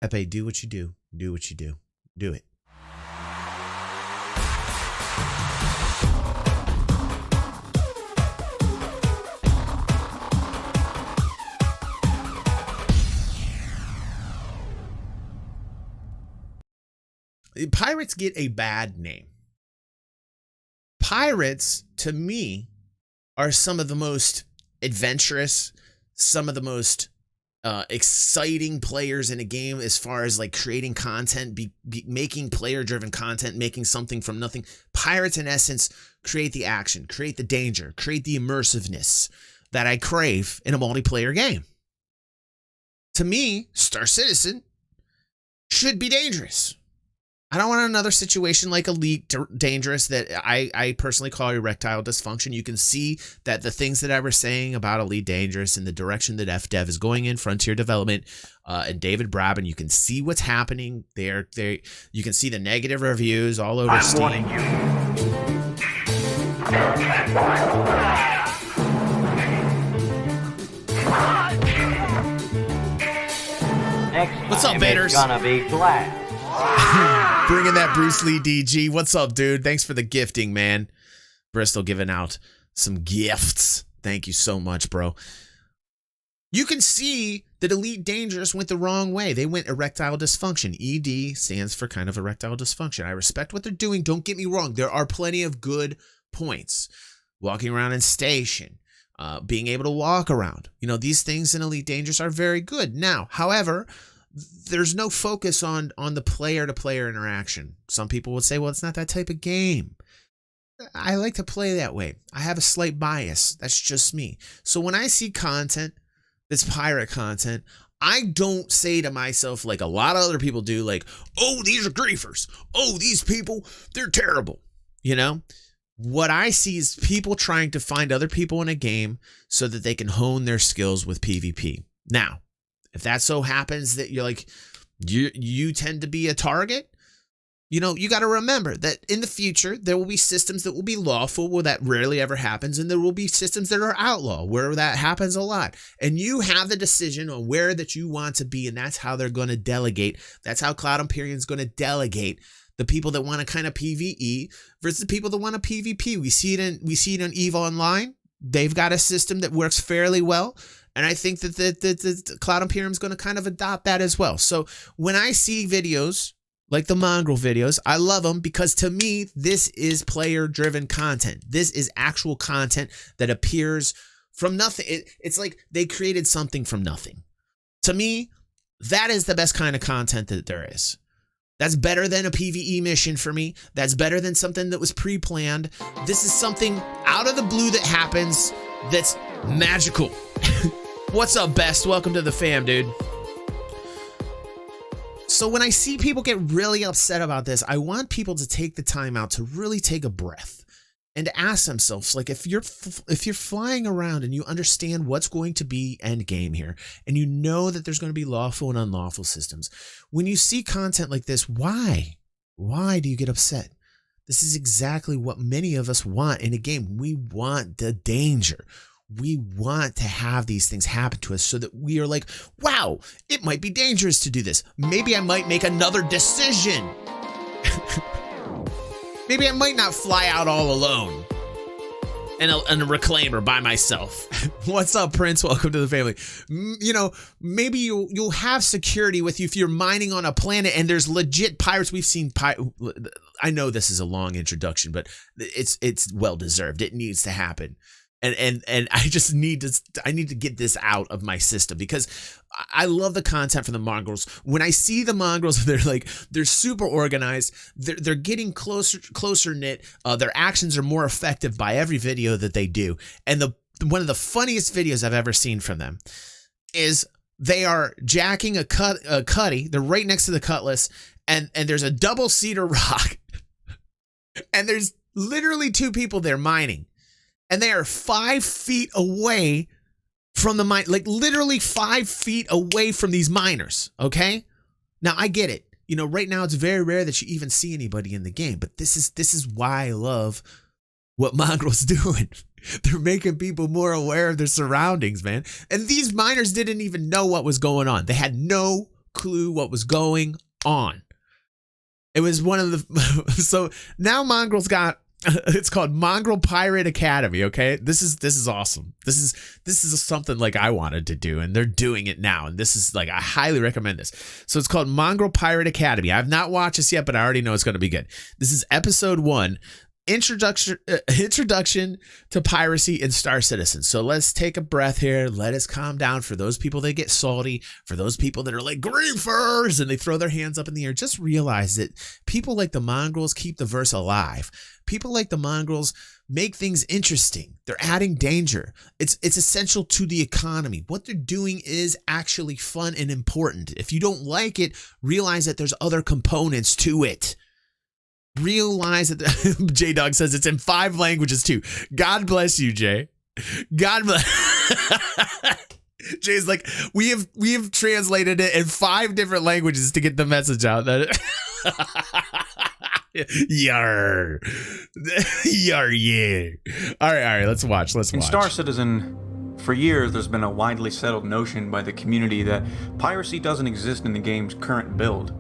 Pepe, do what you do. Do what you do. Do it. Pirates get a bad name. Pirates, to me, are some of the most adventurous, some of the most exciting players in a game as far as like creating content, making player-driven content, making something from nothing. Pirates, in essence, create the action, create the danger, create the immersiveness that I crave in a multiplayer game. To me, Star Citizen should be dangerous. I don't want another situation like Elite Dangerous that I personally call erectile dysfunction. You can see that the things that I was saying about Elite Dangerous and the direction that FDev is going in, Frontier Development, and David Braben, you can see what's happening there. You can see the negative reviews all over Steam. I'm warning you. What's up, Baders? Gonna be glad. Bringing that Bruce Lee DG. What's up, dude? Thanks for the gifting, man. Bristol giving out some gifts. Thank you so much, bro. You can see that Elite Dangerous went the wrong way. They went erectile dysfunction. ED stands for kind of erectile dysfunction. I respect what they're doing. Don't get me wrong. There are plenty of good points. Walking around in station, being able to walk around. You know, these things in Elite Dangerous are very good. Now, however, there's no focus on the player-to-player interaction. Some people would say, well, it's not that type of game. I like to play that way. I have a slight bias. That's just me. So when I see content that's pirate content, I don't say to myself like a lot of other people do, like, oh, these are griefers. Oh, these people, they're terrible. You know? What I see is people trying to find other people in a game so that they can hone their skills with PvP. Now, if that so happens that you're like, you tend to be a target, you know, you got to remember that in the future, there will be systems that will be lawful where that rarely ever happens. And there will be systems that are outlaw where that happens a lot. And you have the decision on where that you want to be. And that's how they're going to delegate. That's how Cloud Imperium is going to delegate the people that want to kind of PvE versus the people that want to PvP. We see it in EVE Online. They've got a system that works fairly well. And I think that the Cloud Imperium is going to kind of adopt that as well. So when I see videos like the Mongrel videos, I love them because to me, this is player-driven content. This is actual content that appears from nothing. It's like they created something from nothing. To me, that is the best kind of content that there is. That's better than a PvE mission for me. That's better than something that was pre-planned. This is something out of the blue that happens that's magical. What's up, Best? Welcome to the fam, dude. So when I see people get really upset about this, I want people to take the time out to really take a breath and to ask themselves, like, if you're flying around and you understand what's going to be end game here, and you know that there's going to be lawful and unlawful systems, when you see content like this, why do you get upset? This is exactly what many of us want in a game. We want the danger. We want to have these things happen to us so that we are like, wow, it might be dangerous to do this. Maybe I might make another decision. Maybe I might not fly out all alone and a reclaimer by myself. What's up, Prince? Welcome to the family. You know, maybe you'll have security with you if you're mining on a planet and there's legit pirates. We've seen I know this is a long introduction, but it's well deserved. It needs to happen. And I just need to get this out of my system because I love the content from the Mongrels. When I see the Mongrels, they're super organized. They're getting closer knit. Their actions are more effective by every video that they do. And one of the funniest videos I've ever seen from them is they are jacking a cutty. They're right next to the cutlass, and there's a double cedar rock, and there's literally two people there mining. And they are 5 feet away from the mine, like literally 5 feet away from these miners. Okay. Now I get it. You know, right now it's very rare that you even see anybody in the game, but this is why I love what Mongrel's doing. They're making people more aware of their surroundings, man. And these miners didn't even know what was going on. They had no clue what was going on. It was one of the so now Mongrels got it's called Mongrel Pirate Academy. Okay, this is awesome. This is something like I wanted to do, and they're doing it now. And this is like I highly recommend this. So it's called Mongrel Pirate Academy. I've not watched this yet, but I already know it's going to be good. This is episode 1. Introduction to piracy in Star Citizen. So let's take a breath here. Let us calm down. For those people that get salty, for those people that are like griefers and they throw their hands up in the air, just realize that people like the Mongrels keep the verse alive. People like the Mongrels make things interesting. They're adding danger. It's essential to the economy. What they're doing is actually fun and important. If you don't like it, realize that there's other components to it. Realize that J-Dog says it's in 5 languages too. God bless you, Jay. God bless. Jay's like, we have translated it in 5 different languages to get the message out. That Yar. Yar, yeah. All right, let's watch. In Star Citizen, for years there's been a widely settled notion by the community that piracy doesn't exist in the game's current build.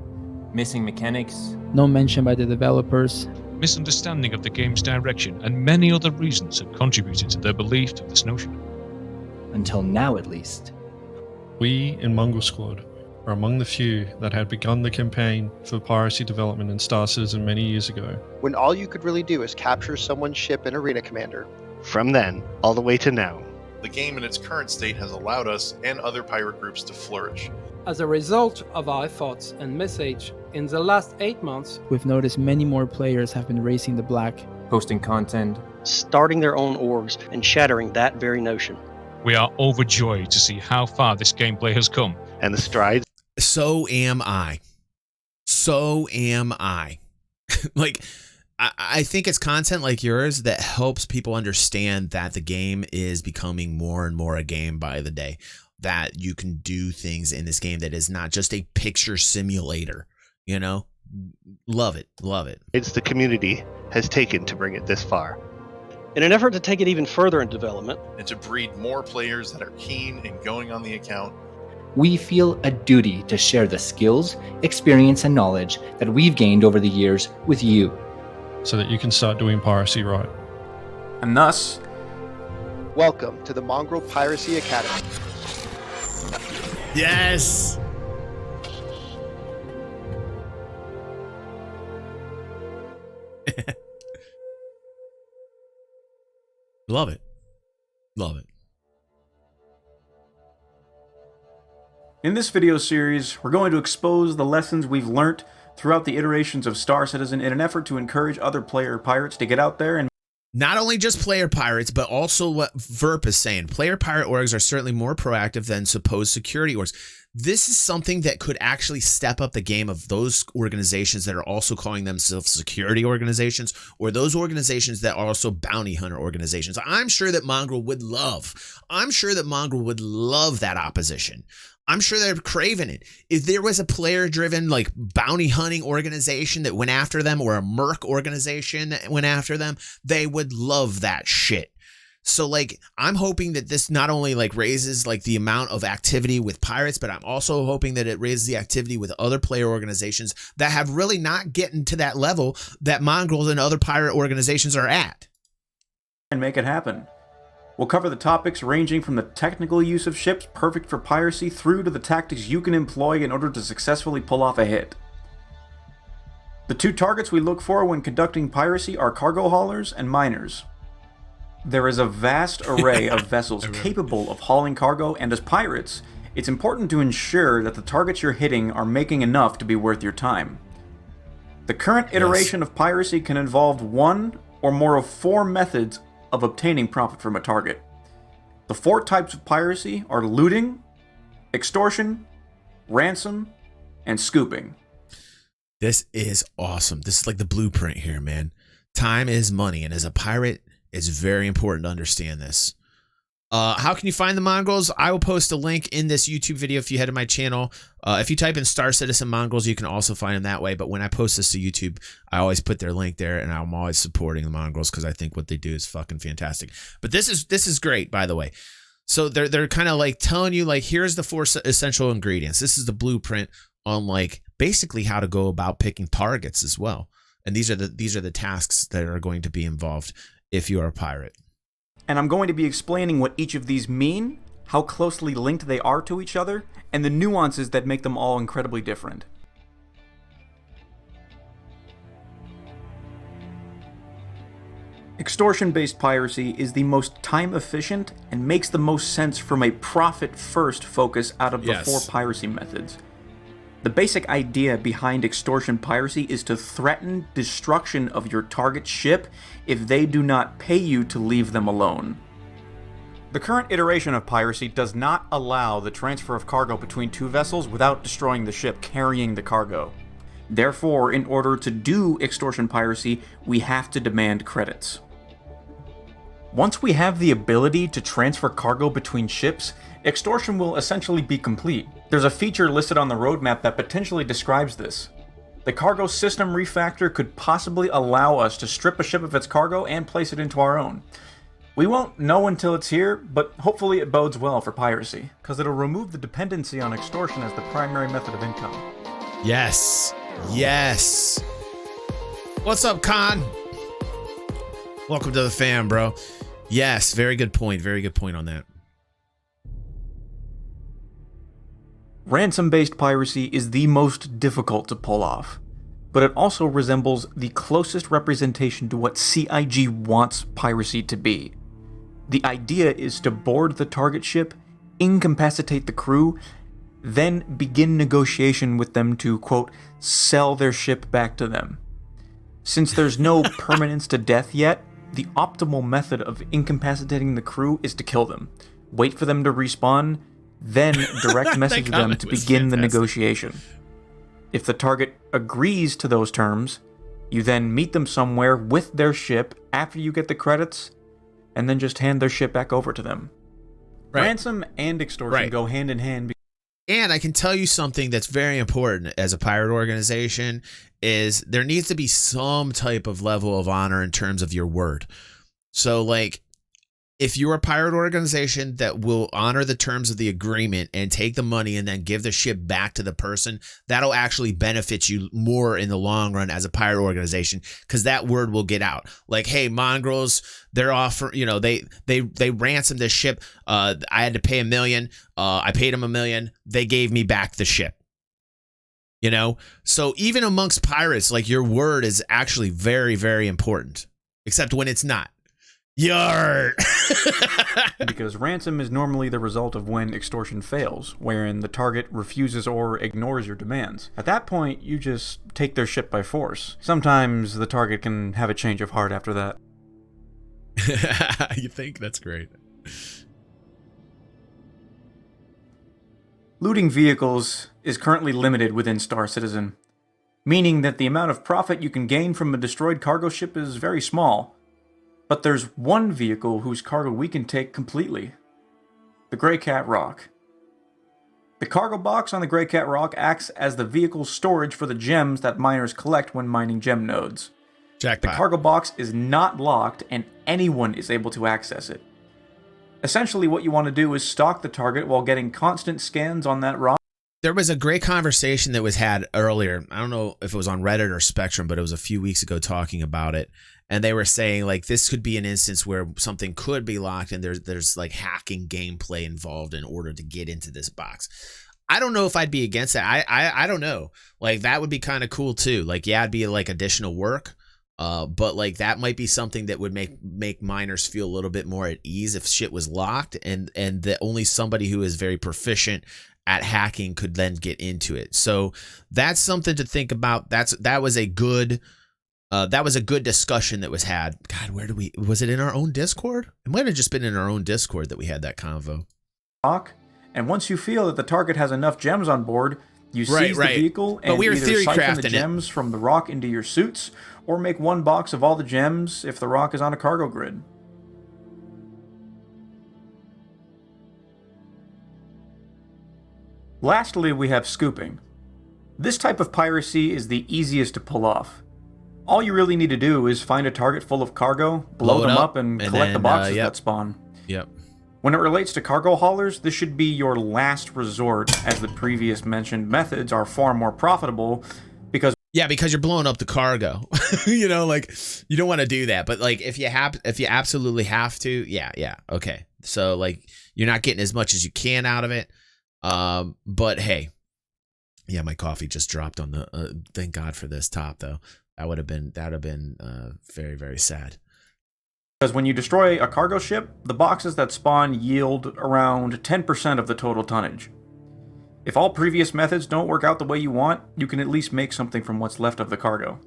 Missing mechanics. No mention by the developers. Misunderstanding of the game's direction and many other reasons have contributed to their belief of this notion. Until now, at least. We in Mongrel Squad are among the few that had begun the campaign for piracy development in Star Citizen many years ago. When all you could really do is capture someone's ship in Arena Commander. From then, all the way to now. The game in its current state has allowed us and other pirate groups to flourish. As a result of our thoughts and message, in the last 8 months, We've noticed many more players have been racing the black. Posting content. Starting their own orgs and shattering that very notion. We are overjoyed to see how far this gameplay has come. And the strides. So am I. Like, I think it's content like yours that helps people understand that the game is becoming more and more a game by the day. That you can do things in this game that is not just a picture simulator, you know? Love it. It's the community has taken to bring it this far. In an effort to take it even further in development, and to breed more players that are keen and going on the account, We feel a duty to share the skills, experience, and knowledge that we've gained over the years with you. So that you can start doing piracy right. And thus, welcome to the Mongrel Piracy Academy. Yes. Love it. in this video series, we're going to expose the lessons we've learnt throughout the iterations of Star Citizen in an effort to encourage other player pirates to get out there and not only just player pirates, but also what Verp is saying. Player pirate orgs are certainly more proactive than supposed security orgs. This is something that could actually step up the game of those organizations that are also calling themselves security organizations, or those organizations that are also bounty hunter organizations. I'm sure that Mongrel would love that opposition. I'm sure they're craving it. If there was a player-driven like bounty hunting organization that went after them, or a merc organization that went after them, they would love that shit. So like, I'm hoping that this not only like raises like the amount of activity with pirates, but I'm also hoping that it raises the activity with other player organizations that have really not gotten to that level that Mongrels and other pirate organizations are at. and make it happen. We'll cover the topics ranging from the technical use of ships perfect for piracy through to the tactics you can employ in order to successfully pull off a hit. The two targets we look for when conducting piracy are cargo haulers and miners. There is a vast array of vessels capable of hauling cargo, and as pirates, it's important to ensure that the targets you're hitting are making enough to be worth your time. The current iteration of piracy can involve one or more of 4 methods of obtaining profit from a target. The 4 types of piracy are looting, extortion, ransom, and scooping. This is awesome. This is like the blueprint here, man. Time is money, and as a pirate, it's very important to understand this. How can you find the Mongrels? I will post a link in this YouTube video if you head to my channel. If you type in Star Citizen Mongrels, you can also find them that way. But when I post this to YouTube, I always put their link there, and I'm always supporting the Mongrels because I think what they do is fucking fantastic. But this is great, by the way. So they're kind of like telling you, like, here's the 4 essential ingredients. This is the blueprint on, like, basically how to go about picking targets as well. And these are the tasks that are going to be involved if you are a pirate. And I'm going to be explaining what each of these mean, how closely linked they are to each other, and the nuances that make them all incredibly different. Extortion-based piracy is the most time-efficient and makes the most sense from a profit-first focus out of the 4 piracy methods. The basic idea behind extortion piracy is to threaten destruction of your target ship if they do not pay you to leave them alone. The current iteration of piracy does not allow the transfer of cargo between 2 vessels without destroying the ship carrying the cargo. Therefore, in order to do extortion piracy, we have to demand credits. Once we have the ability to transfer cargo between ships, extortion will essentially be complete. There's a feature listed on the roadmap that potentially describes this. The cargo system refactor could possibly allow us to strip a ship of its cargo and place it into our own. We won't know until it's here, but hopefully it bodes well for piracy, because it'll remove the dependency on extortion as the primary method of income. Yes. Yes. What's up, Khan? Welcome to the fam, bro. Yes, very good point. Very good point on that. Ransom-based piracy is the most difficult to pull off, but it also resembles the closest representation to what CIG wants piracy to be. The idea is to board the target ship, incapacitate the crew, then begin negotiation with them to, quote, sell their ship back to them. Since there's no permanence to death yet, the optimal method of incapacitating the crew is to kill them, wait for them to respawn, then direct message them to begin the negotiation. If the target agrees to those terms, you then meet them somewhere with their ship after you get the credits, and then just hand their ship back over to them. Right. Ransom and extortion go hand in hand. And I can tell you something that's very important as a pirate organization is there needs to be some type of level of honor in terms of your word. So, like, if you're a pirate organization that will honor the terms of the agreement and take the money and then give the ship back to the person, that'll actually benefit you more in the long run as a pirate organization, because that word will get out. Like, hey, Mongrels, they're offering, you know, they ransomed this ship. I had to pay $1 million. I paid them $1 million. They gave me back the ship. You know, so even amongst pirates, like, your word is actually very, very important, except when it's not. Yar. Because ransom is normally the result of when extortion fails, wherein the target refuses or ignores your demands. At that point, you just take their ship by force. Sometimes the target can have a change of heart after that. You think? That's great. Looting vehicles is currently limited within Star Citizen, meaning that the amount of profit you can gain from a destroyed cargo ship is very small. But there's one vehicle whose cargo we can take completely. The Grey Cat Rock. The cargo box on the Grey Cat Rock acts as the vehicle's storage for the gems that miners collect when mining gem nodes. Jackpot. The cargo box is not locked and anyone is able to access it. Essentially, what you want to do is stalk the target while getting constant scans on that rock. There was a great conversation that was had earlier. I don't know if it was on Reddit or Spectrum, but it was a few weeks ago talking about it. And they were saying, like, this could be an instance where something could be locked and there's like hacking gameplay involved in order to get into this box. I don't know if I'd be against that. I don't know. Like, that would be kind of cool too. Like, yeah, it'd be like additional work. But like that might be something that would make miners feel a little bit more at ease if shit was locked and that only somebody who is very proficient at hacking could then get into it. So that's something to think about. That was a good discussion that was had. God, was it in our own Discord? It might have just been in our own Discord that we had that convo. And once you feel that the target has enough gems on board, you seize the vehicle and either siphon the gems from the rock into your suits, or make one box of all the gems if the rock is on a cargo grid. Lastly, we have scooping. This type of piracy is the easiest to pull off. All you really need to do is find a target full of cargo, blow them up, and collect the boxes that spawn. Yep. When it relates to cargo haulers, this should be your last resort, as the previous mentioned methods are far more profitable because you're blowing up the cargo. You know, like, you don't want to do that. But like, if you absolutely have to, yeah, okay. So like, you're not getting as much as you can out of it. But hey, yeah, my coffee just dropped on the. Thank God for this top though. That would have been very, very sad. Because when you destroy a cargo ship, the boxes that spawn yield around 10% of the total tonnage. If all previous methods don't work out the way you want, you can at least make something from what's left of the cargo.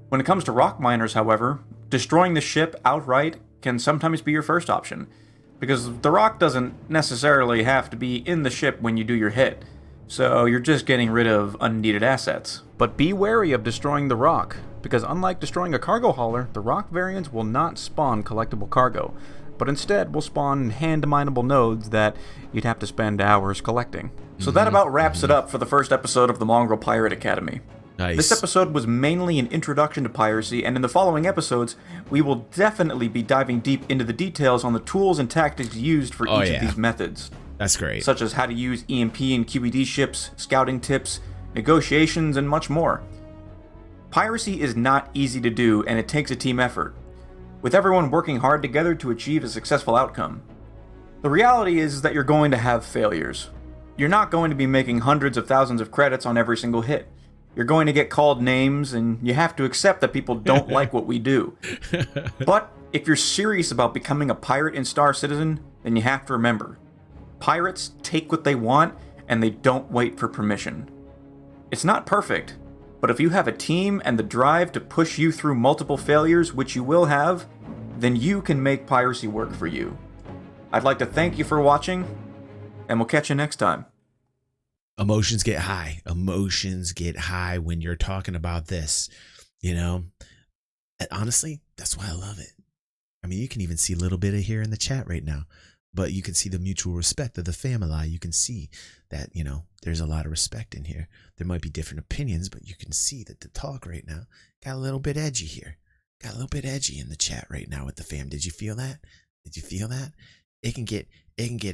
When it comes to rock miners, however, destroying the ship outright can sometimes be your first option, because the rock doesn't necessarily have to be in the ship when you do your hit, so you're just getting rid of unneeded assets. But be wary of destroying the rock, because unlike destroying a cargo hauler, the rock variants will not spawn collectible cargo, but instead will spawn hand-mineable nodes that you'd have to spend hours collecting. So that about wraps it up for the first episode of the Mongrel Pirate Academy. Nice. This episode was mainly an introduction to piracy, and in the following episodes, we will definitely be diving deep into the details on the tools and tactics used for each of these methods. That's great. Such as how to use EMP and QED ships, scouting tips, negotiations, and much more. Piracy is not easy to do, and it takes a team effort, with everyone working hard together to achieve a successful outcome. The reality is that you're going to have failures. You're not going to be making hundreds of thousands of credits on every single hit. You're going to get called names, and you have to accept that people don't like what we do. But if you're serious about becoming a pirate in Star Citizen, then you have to remember, pirates take what they want, and they don't wait for permission. It's not perfect, but if you have a team and the drive to push you through multiple failures, which you will have, then you can make piracy work for you. I'd like to thank you for watching, and we'll catch you next time. Emotions get high. Emotions get high when you're talking about this, you know? And honestly, that's why I love it. I mean, you can even see a little bit of here in the chat right now, but you can see the mutual respect of the family. You can see that, you know, there's a lot of respect in here. There might be different opinions, but you can see that the talk right now got a little bit edgy here. Got a little bit edgy in the chat right now with the fam. Did you feel that? Did you feel that? It can get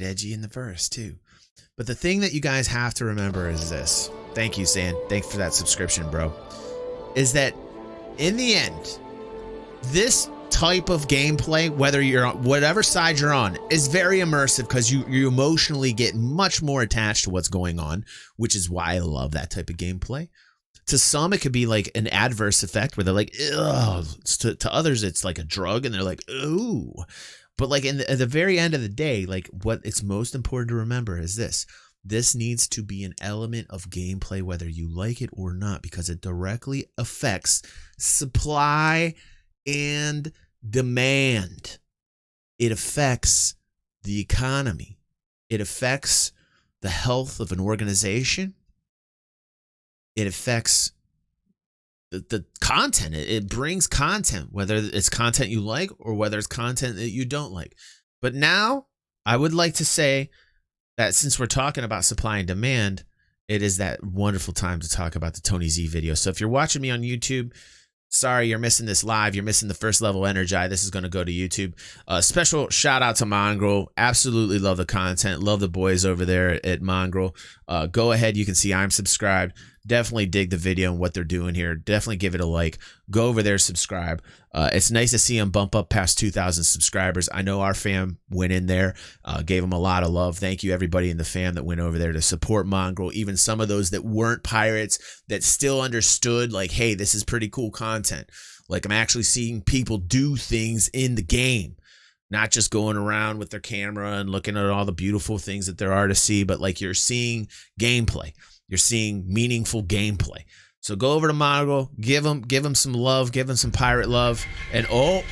edgy in the verse too. But the thing that you guys have to remember is this. Thank you, San. Thanks for that subscription, bro. Is that in the end, this type of gameplay, whether you're on whatever side you're on, is very immersive because you emotionally get much more attached to what's going on, which is why I love that type of gameplay. To some, it could be like an adverse effect where they're like, ugh. To others, it's like a drug and they're like, ooh. But like at the very end of the day, like what it's most important to remember is this. This needs to be an element of gameplay, whether you like it or not, because it directly affects supply and demand. It affects the economy. It affects the health of an organization. It affects the content. It brings content, whether it's content you like or whether it's content that you don't like. But now I would like to say that since we're talking about supply and demand, it is that wonderful time to talk about the Tony Z video. So if you're watching me on YouTube, sorry, you're missing this live. You're missing the first level Energy. This is going to go to YouTube. Special shout out to Mongrel. Absolutely love the content. Love the boys over there at Mongrel. Go ahead. You can see I'm subscribed. Definitely dig the video and what they're doing here. Definitely give it a like. Go over there, subscribe. It's nice to see them bump up past 2,000 subscribers. I know our fam went in there, gave them a lot of love. Thank you, everybody in the fam that went over there to support Mongrel. Even some of those that weren't pirates that still understood, like, hey, this is pretty cool content. Like, I'm actually seeing people do things in the game. Not just going around with their camera and looking at all the beautiful things that there are to see, but like you're seeing gameplay. You're seeing meaningful gameplay. So go over to Mongrel, give them some love, give them some pirate love, and oh,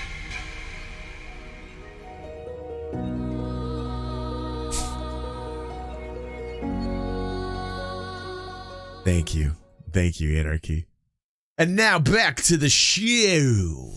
thank you, Anarchy. And now back to the show.